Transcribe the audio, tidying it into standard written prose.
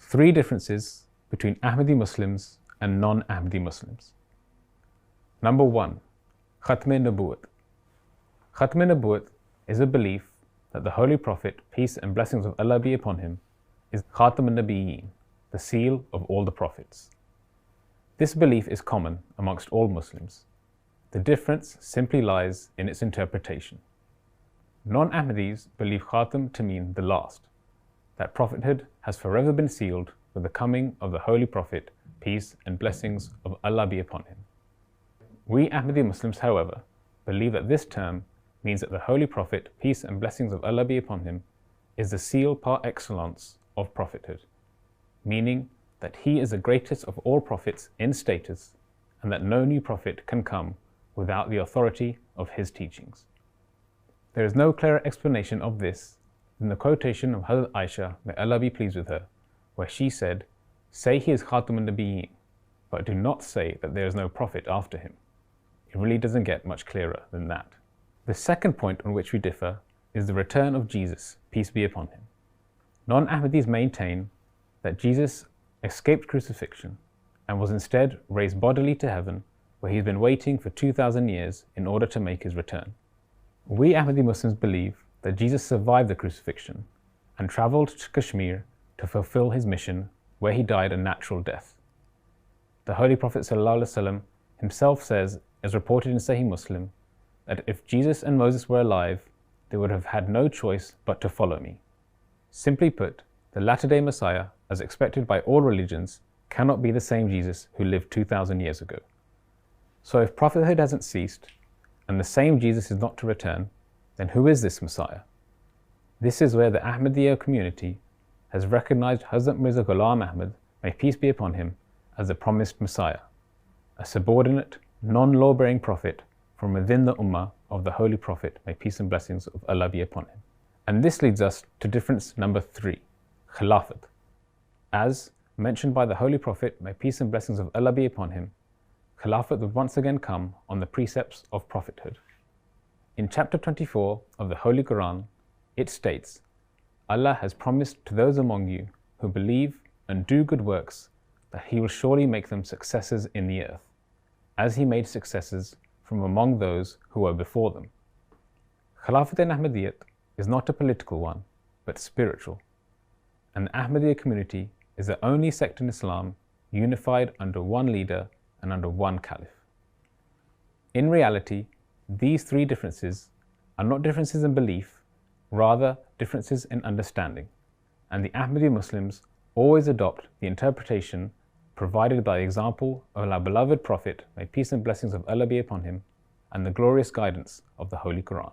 Three differences between Ahmadi Muslims and non-Ahmadi Muslims. Number 1. Khatm-e-Nubuwwat. Khatm-e-Nubuwwat is a belief that the Holy Prophet, peace and blessings of Allah be upon him, is Khatam al-Nabiyyin, the seal of all the prophets. This belief is common amongst all Muslims. The difference simply lies in its interpretation. Non-Ahmadis believe Khatam to mean the last, that prophethood has forever been sealed with the coming of the Holy Prophet, peace and blessings of Allah be upon him. We Ahmadi Muslims, however, believe that this term means that the Holy Prophet, peace and blessings of Allah be upon him, is the seal par excellence of prophethood, meaning that he is the greatest of all prophets in status, and that no new prophet can come without the authority of his teachings. There is no clearer explanation of this than the quotation of Hazrat Aisha, may Allah be pleased with her, where she said, "Say he is Khatam al-Nabiyyin, but do not say that there is no prophet after him." It really doesn't get much clearer than that. The second point on which we differ is the return of Jesus, peace be upon him. Non-Ahmadis maintain that Jesus escaped crucifixion and was instead raised bodily to heaven, where he's been waiting for 2,000 years in order to make his return. We Ahmadi Muslims believe that Jesus survived the crucifixion and travelled to Kashmir to fulfill his mission, where he died a natural death. The Holy Prophet ﷺ himself says, as reported in Sahih Muslim, that if Jesus and Moses were alive, they would have had no choice but to follow me. Simply put, the latter-day Messiah, as expected by all religions, cannot be the same Jesus who lived 2,000 years ago. So if prophethood hasn't ceased, and the same Jesus is not to return, then who is this Messiah? This is where the Ahmadiyya community has recognized Hazrat Mirza Ghulam Ahmad, may peace be upon him, as the promised Messiah, a subordinate, non-law-bearing prophet from within the Ummah of the Holy Prophet, may peace and blessings of Allah be upon him. And this leads us to difference number 3, Khilafat. As mentioned by the Holy Prophet, may peace and blessings of Allah be upon him, Khilafat would once again come on the precepts of prophethood. In chapter 24 of the Holy Quran, it states, Allah has promised to those among you who believe and do good works that he will surely make them successors in the earth, as he made successors from among those who were before them. Khilafat-e-Ahmadiyyat is not a political one, but spiritual, and the Ahmadiyya community is the only sect in Islam unified under one leader and under one caliph. In reality, these three differences are not differences in belief, rather differences in understanding, and the Ahmadi Muslims always adopt the interpretation provided by the example of our beloved Prophet, may peace and blessings of Allah be upon him, and the glorious guidance of the Holy Quran.